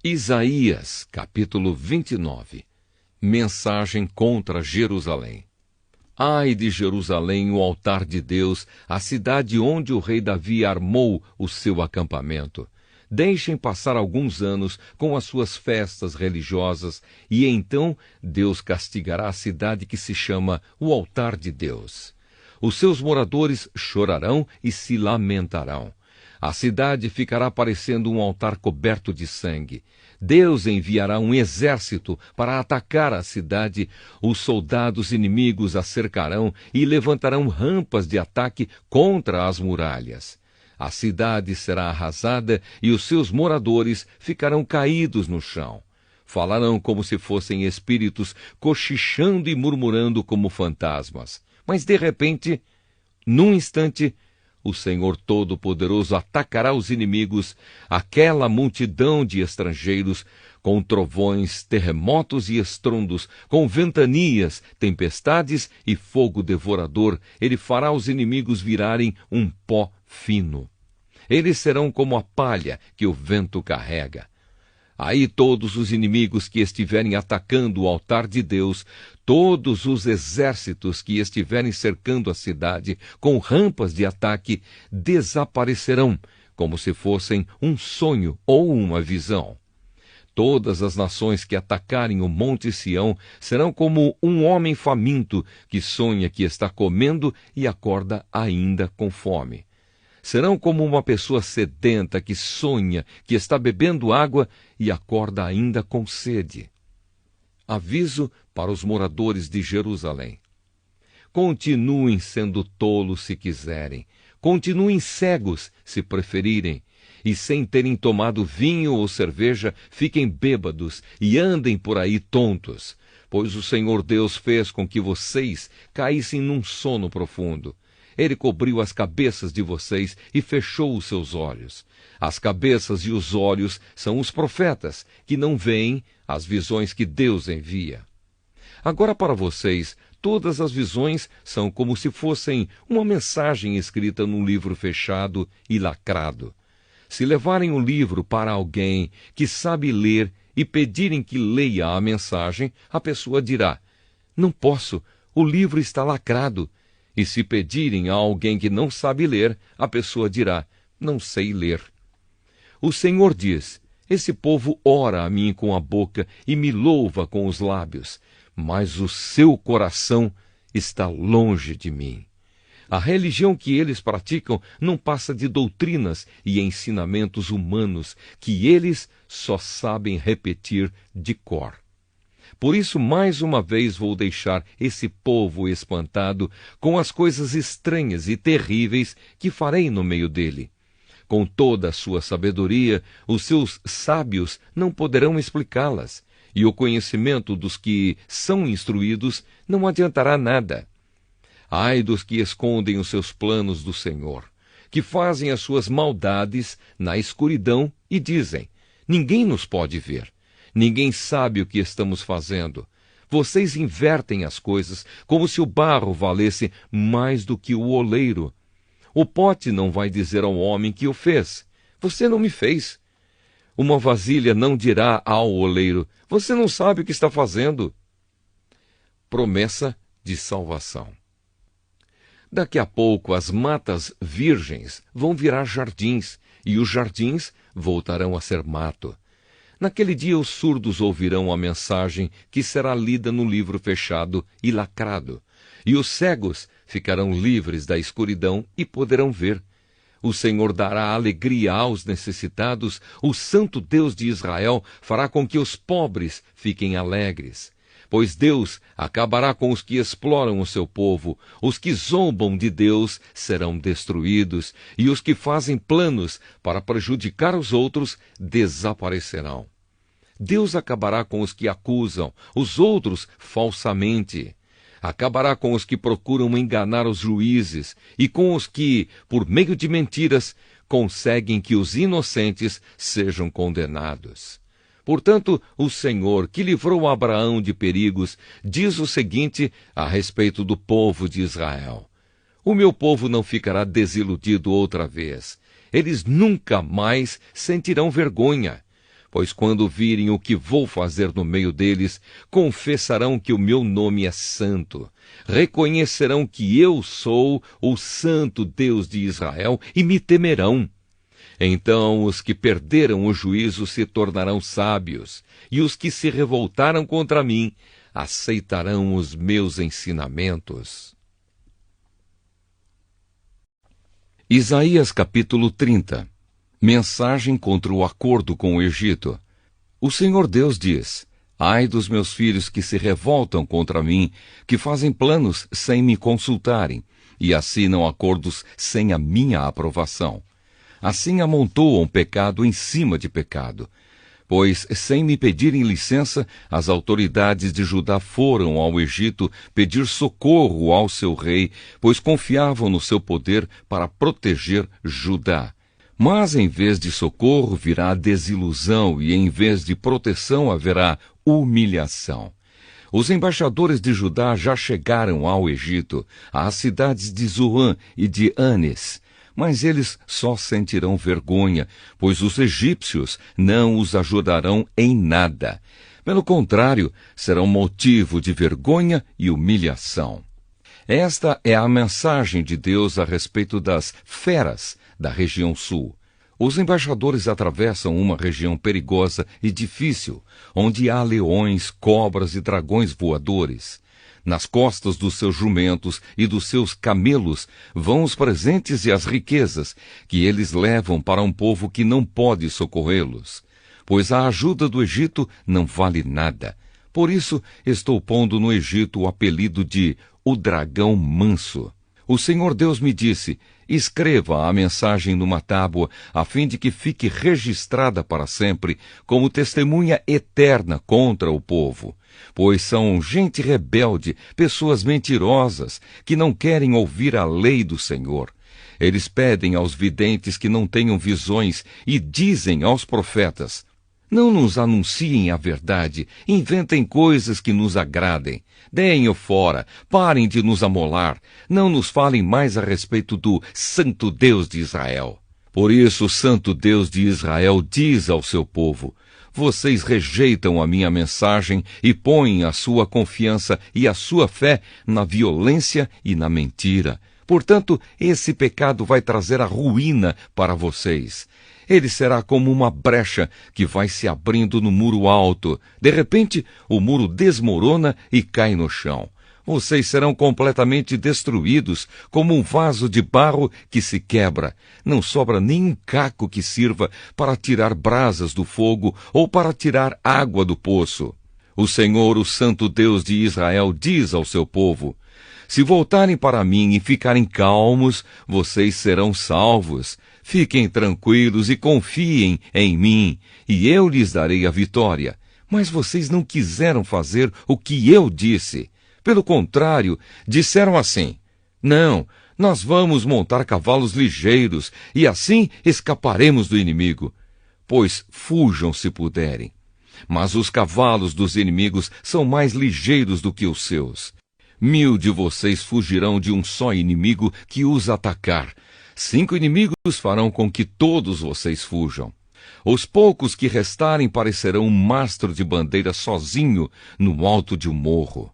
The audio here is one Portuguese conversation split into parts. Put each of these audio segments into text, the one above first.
Isaías, capítulo 29. Mensagem contra Jerusalém. Ai de Jerusalém, o altar de Deus, a cidade onde o rei Davi armou o seu acampamento. Deixem passar alguns anos com as suas festas religiosas, e então Deus castigará a cidade que se chama o altar de Deus. Os seus moradores chorarão e se lamentarão. A cidade ficará parecendo um altar coberto de sangue. Deus enviará um exército para atacar a cidade. Os soldados inimigos a cercarão e levantarão rampas de ataque contra as muralhas. A cidade será arrasada e os seus moradores ficarão caídos no chão. Falarão como se fossem espíritos, cochichando e murmurando como fantasmas. Mas, de repente, num instante, o Senhor Todo-Poderoso atacará os inimigos, aquela multidão de estrangeiros, com trovões, terremotos e estrondos, com ventanias, tempestades e fogo devorador. Ele fará os inimigos virarem um pó fino. Eles serão como a palha que o vento carrega. Aí todos os inimigos que estiverem atacando o altar de Deus, todos os exércitos que estiverem cercando a cidade com rampas de ataque, desaparecerão, como se fossem um sonho ou uma visão. Todas as nações que atacarem o Monte Sião serão como um homem faminto que sonha que está comendo e acorda ainda com fome. Serão como uma pessoa sedenta que sonha que está bebendo água e acorda ainda com sede. Aviso para os moradores de Jerusalém. Continuem sendo tolos se quiserem. Continuem cegos se preferirem. E sem terem tomado vinho ou cerveja, fiquem bêbados e andem por aí tontos. Pois o Senhor Deus fez com que vocês caíssem num sono profundo. Ele cobriu as cabeças de vocês e fechou os seus olhos. As cabeças e os olhos são os profetas, que não veem as visões que Deus envia. Agora para vocês, todas as visões são como se fossem uma mensagem escrita num livro fechado e lacrado. Se levarem o livro para alguém que sabe ler e pedirem que leia a mensagem, a pessoa dirá: "Não posso, o livro está lacrado." E se pedirem a alguém que não sabe ler, a pessoa dirá: "Não sei ler." O Senhor diz: "Esse povo ora a mim com a boca e me louva com os lábios, mas o seu coração está longe de mim." A religião que eles praticam não passa de doutrinas e ensinamentos humanos que eles só sabem repetir de cor. Por isso, mais uma vez vou deixar esse povo espantado com as coisas estranhas e terríveis que farei no meio dele. Com toda a sua sabedoria, os seus sábios não poderão explicá-las, e o conhecimento dos que são instruídos não adiantará nada. Ai dos que escondem os seus planos do Senhor, que fazem as suas maldades na escuridão e dizem: "Ninguém nos pode ver. Ninguém sabe o que estamos fazendo." Vocês invertem as coisas como se o barro valesse mais do que o oleiro. O pote não vai dizer ao homem que o fez: "Você não me fez." Uma vasilha não dirá ao oleiro: "Você não sabe o que está fazendo." Promessa de salvação. Daqui a pouco as matas virgens vão virar jardins, e os jardins voltarão a ser mato. Naquele dia os surdos ouvirão a mensagem que será lida no livro fechado e lacrado, e os cegos ficarão livres da escuridão e poderão ver. O Senhor dará alegria aos necessitados, o Santo Deus de Israel fará com que os pobres fiquem alegres. Pois Deus acabará com os que exploram o seu povo, os que zombam de Deus serão destruídos, e os que fazem planos para prejudicar os outros desaparecerão. Deus acabará com os que acusam os outros falsamente. Acabará com os que procuram enganar os juízes e com os que, por meio de mentiras, conseguem que os inocentes sejam condenados. Portanto, o Senhor, que livrou Abraão de perigos, diz o seguinte a respeito do povo de Israel: "O meu povo não ficará desiludido outra vez. Eles nunca mais sentirão vergonha. Pois quando virem o que vou fazer no meio deles, confessarão que o meu nome é santo. Reconhecerão que eu sou o santo Deus de Israel e me temerão. Então os que perderam o juízo se tornarão sábios, e os que se revoltaram contra mim aceitarão os meus ensinamentos. Isaías capítulo 30. Mensagem contra o acordo com o Egito. O Senhor Deus diz: ai dos meus filhos que se revoltam contra mim, que fazem planos sem me consultarem, e assinam acordos sem a minha aprovação. Assim amontoam pecado em cima de pecado. Pois, sem me pedirem licença, as autoridades de Judá foram ao Egito pedir socorro ao seu rei, pois confiavam no seu poder para proteger Judá. Mas em vez de socorro virá desilusão, e em vez de proteção haverá humilhação. Os embaixadores de Judá já chegaram ao Egito, às cidades de Zoan e de Anes, mas eles só sentirão vergonha, pois os egípcios não os ajudarão em nada. Pelo contrário, serão motivo de vergonha e humilhação. Esta é a mensagem de Deus a respeito das feras da região sul. Os embaixadores atravessam uma região perigosa e difícil, onde há leões, cobras e dragões voadores. Nas costas dos seus jumentos e dos seus camelos vão os presentes e as riquezas, que eles levam para um povo que não pode socorrê-los. Pois a ajuda do Egito não vale nada. Por isso estou pondo no Egito o apelido de o dragão manso. O Senhor Deus me disse: escreva a mensagem numa tábua, a fim de que fique registrada para sempre, como testemunha eterna contra o povo. Pois são gente rebelde, pessoas mentirosas, que não querem ouvir a lei do Senhor. Eles pedem aos videntes que não tenham visões e dizem aos profetas: não nos anunciem a verdade, inventem coisas que nos agradem. Deem-o fora, parem de nos amolar, não nos falem mais a respeito do Santo Deus de Israel. Por isso o Santo Deus de Israel diz ao seu povo: vocês rejeitam a minha mensagem e põem a sua confiança e a sua fé na violência e na mentira. Portanto, esse pecado vai trazer a ruína para vocês. Ele será como uma brecha que vai se abrindo no muro alto. De repente, o muro desmorona e cai no chão. Vocês serão completamente destruídos, como um vaso de barro que se quebra. Não sobra nem um caco que sirva para tirar brasas do fogo ou para tirar água do poço. O Senhor, o Santo Deus de Israel, diz ao seu povo: se voltarem para mim e ficarem calmos, vocês serão salvos. Fiquem tranquilos e confiem em mim, e eu lhes darei a vitória. Mas vocês não quiseram fazer o que eu disse. Pelo contrário, disseram assim: não, nós vamos montar cavalos ligeiros, e assim escaparemos do inimigo. Pois fujam se puderem. Mas os cavalos dos inimigos são mais ligeiros do que os seus. 1000 de vocês fugirão de um só inimigo que os atacar. 5 inimigos farão com que todos vocês fujam. Os poucos que restarem parecerão um mastro de bandeira sozinho no alto de um morro.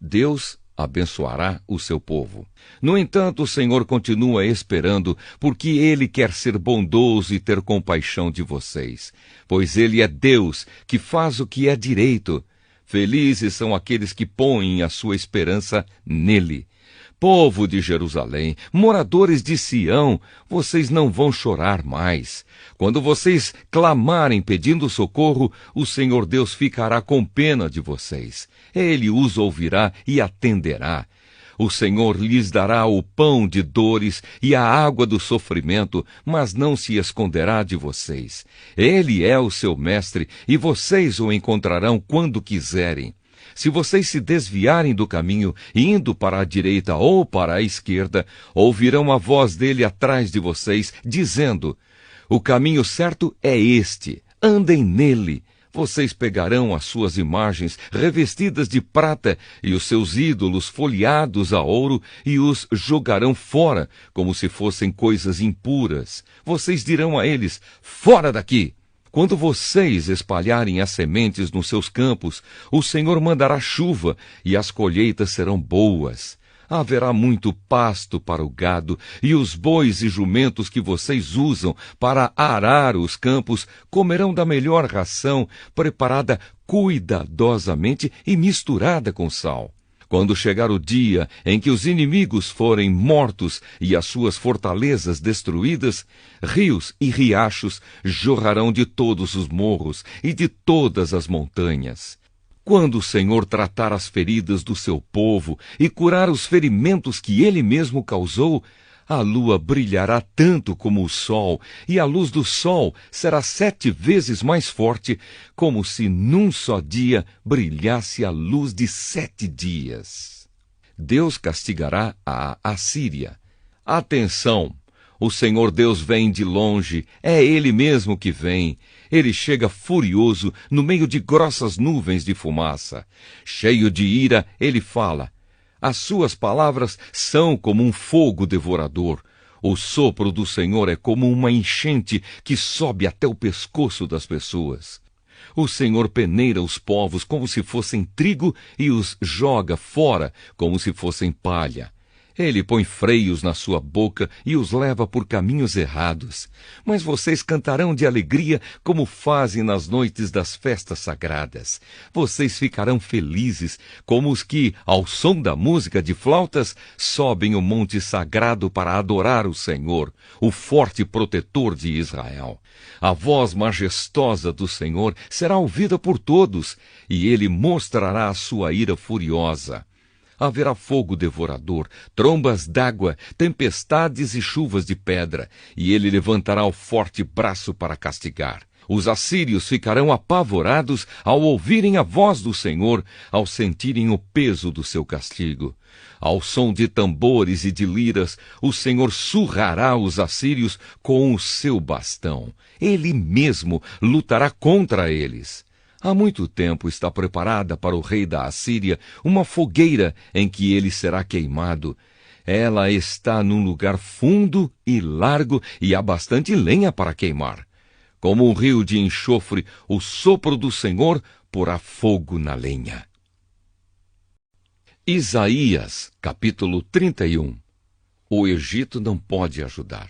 Deus abençoará o seu povo. No entanto, o Senhor continua esperando, porque Ele quer ser bondoso e ter compaixão de vocês. Pois Ele é Deus, que faz o que é direito. Felizes são aqueles que põem a sua esperança nele. Povo de Jerusalém, moradores de Sião, vocês não vão chorar mais. Quando vocês clamarem pedindo socorro, o Senhor Deus ficará com pena de vocês. Ele os ouvirá e atenderá. O Senhor lhes dará o pão de dores e a água do sofrimento, mas não se esconderá de vocês. Ele é o seu mestre e vocês o encontrarão quando quiserem. Se vocês se desviarem do caminho, indo para a direita ou para a esquerda, ouvirão a voz dele atrás de vocês, dizendo: o caminho certo é este, andem nele. Vocês pegarão as suas imagens revestidas de prata e os seus ídolos folheados a ouro e os jogarão fora, como se fossem coisas impuras. Vocês dirão a eles: fora daqui! Quando vocês espalharem as sementes nos seus campos, o Senhor mandará chuva e as colheitas serão boas. Haverá muito pasto para o gado, e os bois e jumentos que vocês usam para arar os campos comerão da melhor ração, preparada cuidadosamente e misturada com sal. Quando chegar o dia em que os inimigos forem mortos e as suas fortalezas destruídas, rios e riachos jorrarão de todos os morros e de todas as montanhas. Quando o Senhor tratar as feridas do seu povo e curar os ferimentos que ele mesmo causou, a lua brilhará tanto como o sol, e a luz do sol será 7 vezes mais forte, como se num só dia brilhasse a luz de 7 dias. Deus castigará a Assíria. Atenção! O Senhor Deus vem de longe, é Ele mesmo que vem. Ele chega furioso no meio de grossas nuvens de fumaça. Cheio de ira, ele fala. As suas palavras são como um fogo devorador. O sopro do Senhor é como uma enchente que sobe até o pescoço das pessoas. O Senhor peneira os povos como se fossem trigo e os joga fora como se fossem palha. Ele põe freios na sua boca e os leva por caminhos errados. Mas vocês cantarão de alegria como fazem nas noites das festas sagradas. Vocês ficarão felizes como os que, ao som da música de flautas, sobem o monte sagrado para adorar o Senhor, o forte protetor de Israel. A voz majestosa do Senhor será ouvida por todos, e ele mostrará a sua ira furiosa. Haverá fogo devorador, trombas d'água, tempestades e chuvas de pedra, e ele levantará o forte braço para castigar. Os assírios ficarão apavorados ao ouvirem a voz do Senhor, ao sentirem o peso do seu castigo. Ao som de tambores e de liras, o Senhor surrará os assírios com o seu bastão. Ele mesmo lutará contra eles. Há muito tempo está preparada para o rei da Assíria uma fogueira em que ele será queimado. Ela está num lugar fundo e largo e há bastante lenha para queimar. Como um rio de enxofre, o sopro do Senhor porá fogo na lenha. Isaías, capítulo 31. O Egito não pode ajudar.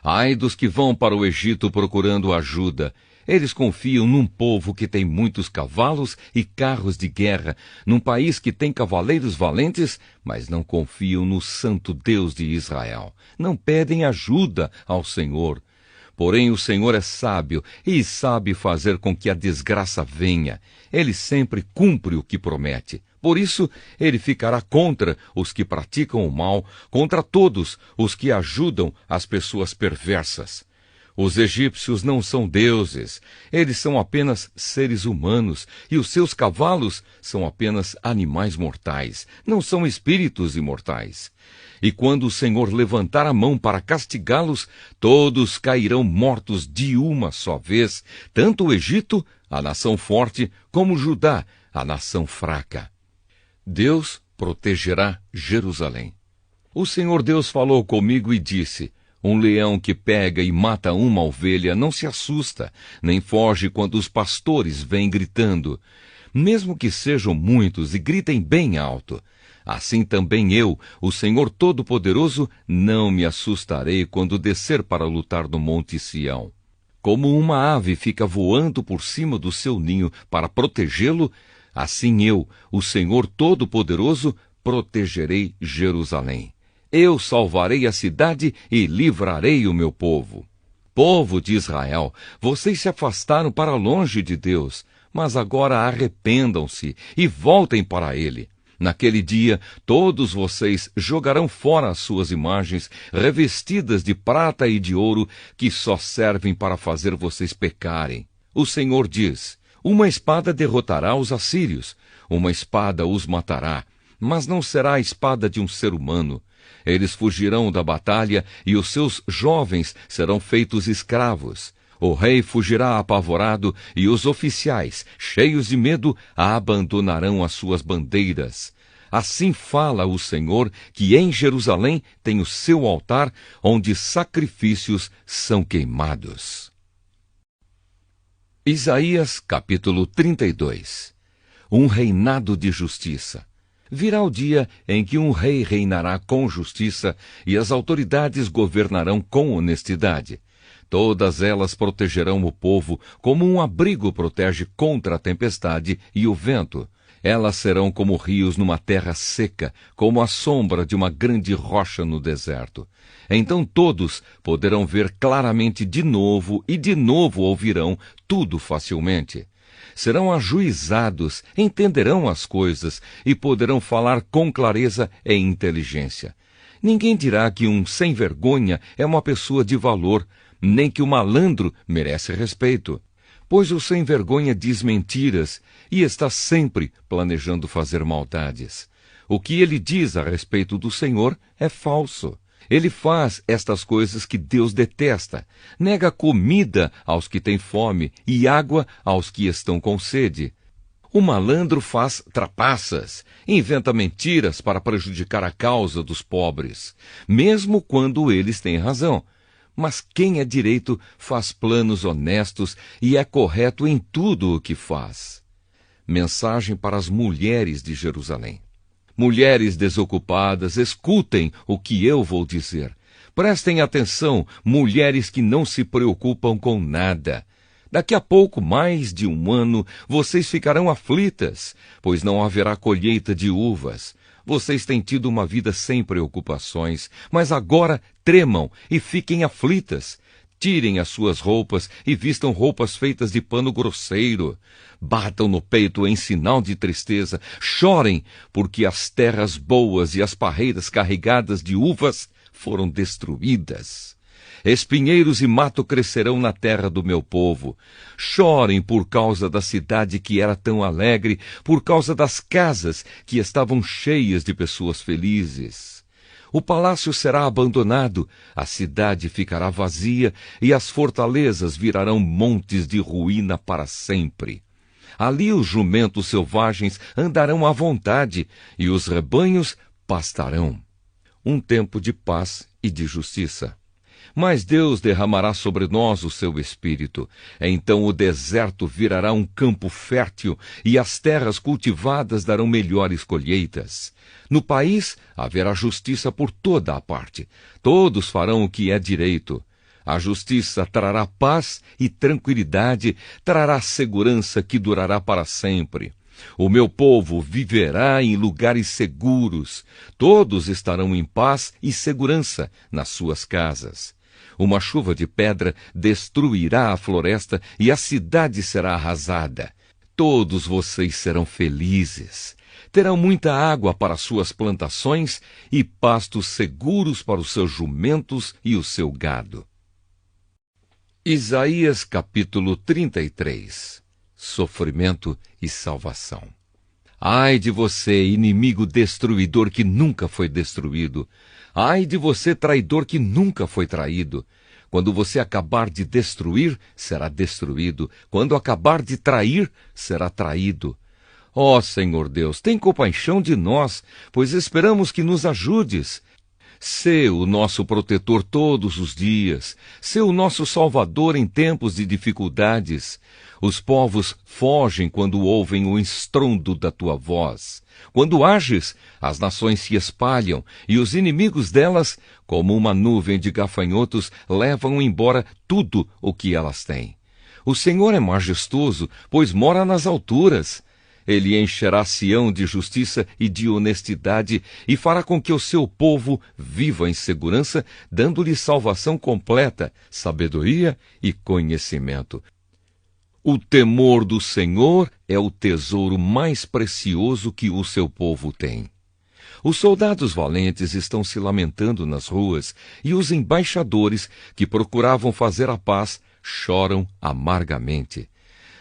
Ai dos que vão para o Egito procurando ajuda. Eles confiam num povo que tem muitos cavalos e carros de guerra, num país que tem cavaleiros valentes, mas não confiam no Santo Deus de Israel. Não pedem ajuda ao Senhor. Porém, o Senhor é sábio e sabe fazer com que a desgraça venha. Ele sempre cumpre o que promete. Por isso, ele ficará contra os que praticam o mal, contra todos os que ajudam as pessoas perversas. Os egípcios não são deuses, eles são apenas seres humanos, e os seus cavalos são apenas animais mortais, não são espíritos imortais. E quando o Senhor levantar a mão para castigá-los, todos cairão mortos de uma só vez, tanto o Egito, a nação forte, como Judá, a nação fraca. Deus protegerá Jerusalém. O Senhor Deus falou comigo e disse: um leão que pega e mata uma ovelha não se assusta, nem foge quando os pastores vêm gritando, mesmo que sejam muitos e gritem bem alto. Assim também eu, o Senhor Todo-Poderoso, não me assustarei quando descer para lutar no Monte Sião. Como uma ave fica voando por cima do seu ninho para protegê-lo, assim eu, o Senhor Todo-Poderoso, protegerei Jerusalém. Eu salvarei a cidade e livrarei o meu povo. Povo de Israel, vocês se afastaram para longe de Deus, mas agora arrependam-se e voltem para Ele. Naquele dia, todos vocês jogarão fora as suas imagens, revestidas de prata e de ouro, que só servem para fazer vocês pecarem. O Senhor diz: uma espada derrotará os assírios, uma espada os matará, mas não será a espada de um ser humano. Eles fugirão da batalha e os seus jovens serão feitos escravos. O rei fugirá apavorado e os oficiais, cheios de medo, abandonarão as suas bandeiras. Assim fala o Senhor, que em Jerusalém tem o seu altar, onde sacrifícios são queimados. Isaías capítulo 32. Um reinado de justiça. Virá o dia em que um rei reinará com justiça e as autoridades governarão com honestidade. Todas elas protegerão o povo como um abrigo protege contra a tempestade e o vento. Elas serão como rios numa terra seca, como a sombra de uma grande rocha no deserto. Então todos poderão ver claramente de novo e de novo ouvirão tudo facilmente. Serão ajuizados, entenderão as coisas e poderão falar com clareza e inteligência. Ninguém dirá que um sem-vergonha é uma pessoa de valor, nem que o malandro merece respeito. Pois o sem-vergonha diz mentiras e está sempre planejando fazer maldades. O que ele diz a respeito do Senhor é falso. Ele faz estas coisas que Deus detesta. Nega comida aos que têm fome e água aos que estão com sede. O malandro faz trapaças, inventa mentiras para prejudicar a causa dos pobres, mesmo quando eles têm razão. Mas quem é direito faz planos honestos e é correto em tudo o que faz. Mensagem para as mulheres de Jerusalém. Mulheres desocupadas, escutem o que eu vou dizer. Prestem atenção, mulheres que não se preocupam com nada. Daqui a pouco, mais de um ano, vocês ficarão aflitas, pois não haverá colheita de uvas. Vocês têm tido uma vida sem preocupações, mas agora tremam e fiquem aflitas. Tirem as suas roupas e vistam roupas feitas de pano grosseiro. Batam no peito em sinal de tristeza. Chorem, porque as terras boas e as parreiras carregadas de uvas foram destruídas. Espinheiros e mato crescerão na terra do meu povo. Chorem por causa da cidade que era tão alegre, por causa das casas que estavam cheias de pessoas felizes. O palácio será abandonado, a cidade ficará vazia e as fortalezas virarão montes de ruína para sempre. Ali os jumentos selvagens andarão à vontade e os rebanhos pastarão. Um tempo de paz e de justiça. Mas Deus derramará sobre nós o seu Espírito. Então o deserto virará um campo fértil e as terras cultivadas darão melhores colheitas. No país haverá justiça por toda a parte. Todos farão o que é direito. A justiça trará paz e tranquilidade, trará segurança que durará para sempre. O meu povo viverá em lugares seguros. Todos estarão em paz e segurança nas suas casas. Uma chuva de pedra destruirá a floresta e a cidade será arrasada. Todos vocês serão felizes. Terão muita água para suas plantações e pastos seguros para os seus jumentos e o seu gado. Isaías capítulo 33. Sofrimento e salvação. Ai de você, inimigo destruidor que nunca foi destruído. Ai de você, traidor que nunca foi traído. Quando você acabar de destruir, será destruído. Quando acabar de trair, será traído. Ó Senhor Deus, tem compaixão de nós, pois esperamos que nos ajudes. Sê o nosso protetor todos os dias. Sê o nosso salvador em tempos de dificuldades. Os povos fogem quando ouvem o estrondo da tua voz. Quando ages, as nações se espalham, e os inimigos delas, como uma nuvem de gafanhotos, levam embora tudo o que elas têm. O Senhor é majestoso, pois mora nas alturas. Ele encherá Sião de justiça e de honestidade e fará com que o seu povo viva em segurança, dando-lhe salvação completa, sabedoria e conhecimento. O temor do Senhor é o tesouro mais precioso que o seu povo tem. Os soldados valentes estão se lamentando nas ruas e os embaixadores que procuravam fazer a paz choram amargamente.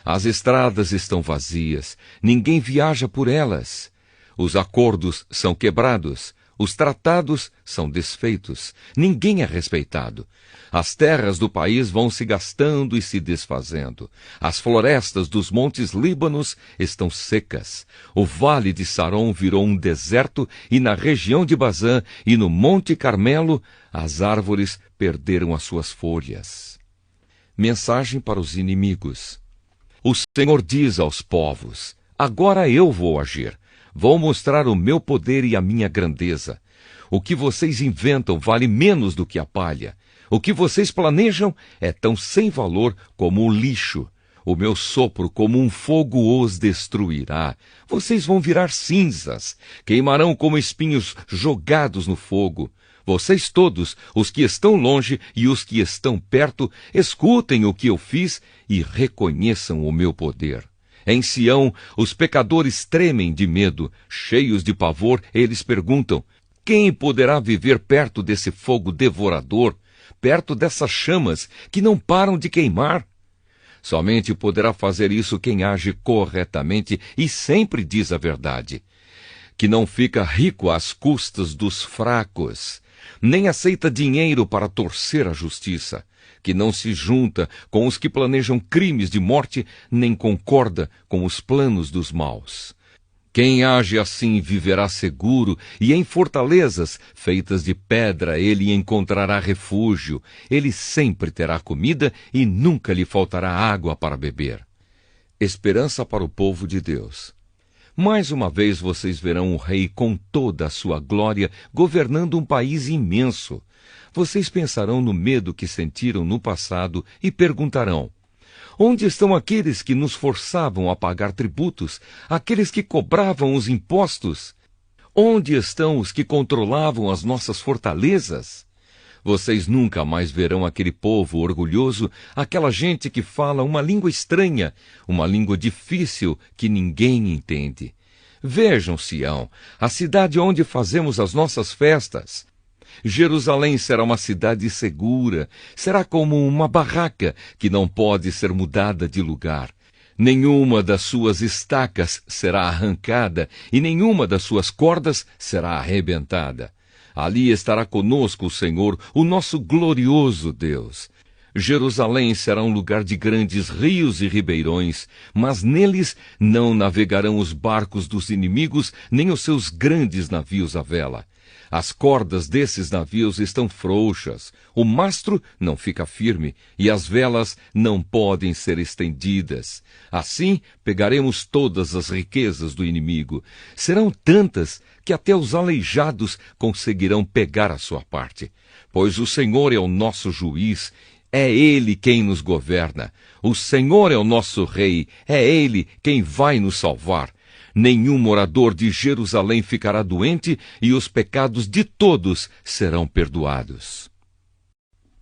As estradas estão vazias, ninguém viaja por elas. Os acordos são quebrados, os tratados são desfeitos, ninguém é respeitado. As terras do país vão se gastando e se desfazendo. As florestas dos montes Líbanos estão secas. O vale de Saron virou um deserto e na região de Bazã e no Monte Carmelo as árvores perderam as suas folhas. Mensagem para os inimigos. O Senhor diz aos povos: agora eu vou agir. Vou mostrar o meu poder e a minha grandeza. O que vocês inventam vale menos do que a palha. O que vocês planejam é tão sem valor como o lixo. O meu sopro, como um fogo, os destruirá. Vocês vão virar cinzas, queimarão como espinhos jogados no fogo. Vocês todos, os que estão longe e os que estão perto, escutem o que eu fiz e reconheçam o meu poder. Em Sião, os pecadores tremem de medo, cheios de pavor, eles perguntam: quem poderá viver perto desse fogo devorador, perto dessas chamas que não param de queimar? Somente poderá fazer isso quem age corretamente e sempre diz a verdade, que não fica rico às custas dos fracos, nem aceita dinheiro para torcer a justiça, que não se junta com os que planejam crimes de morte, nem concorda com os planos dos maus. Quem age assim viverá seguro, e em fortalezas feitas de pedra ele encontrará refúgio. Ele sempre terá comida e nunca lhe faltará água para beber. Esperança para o povo de Deus. Mais uma vez vocês verão o rei com toda a sua glória, governando um país imenso. Vocês pensarão no medo que sentiram no passado e perguntarão: onde estão aqueles que nos forçavam a pagar tributos, aqueles que cobravam os impostos? Onde estão os que controlavam as nossas fortalezas? Vocês nunca mais verão aquele povo orgulhoso, aquela gente que fala uma língua estranha, uma língua difícil que ninguém entende. Vejam Sião, a cidade onde fazemos as nossas festas. Jerusalém será uma cidade segura, será como uma barraca que não pode ser mudada de lugar. Nenhuma das suas estacas será arrancada e nenhuma das suas cordas será arrebentada. Ali estará conosco o Senhor, o nosso glorioso Deus. Jerusalém será um lugar de grandes rios e ribeirões, mas neles não navegarão os barcos dos inimigos, nem os seus grandes navios à vela. As cordas desses navios estão frouxas, o mastro não fica firme e as velas não podem ser estendidas. Assim pegaremos todas as riquezas do inimigo. Serão tantas que até os aleijados conseguirão pegar a sua parte. Pois o Senhor é o nosso juiz, é Ele quem nos governa. O Senhor é o nosso rei, é Ele quem vai nos salvar. Nenhum morador de Jerusalém ficará doente e os pecados de todos serão perdoados.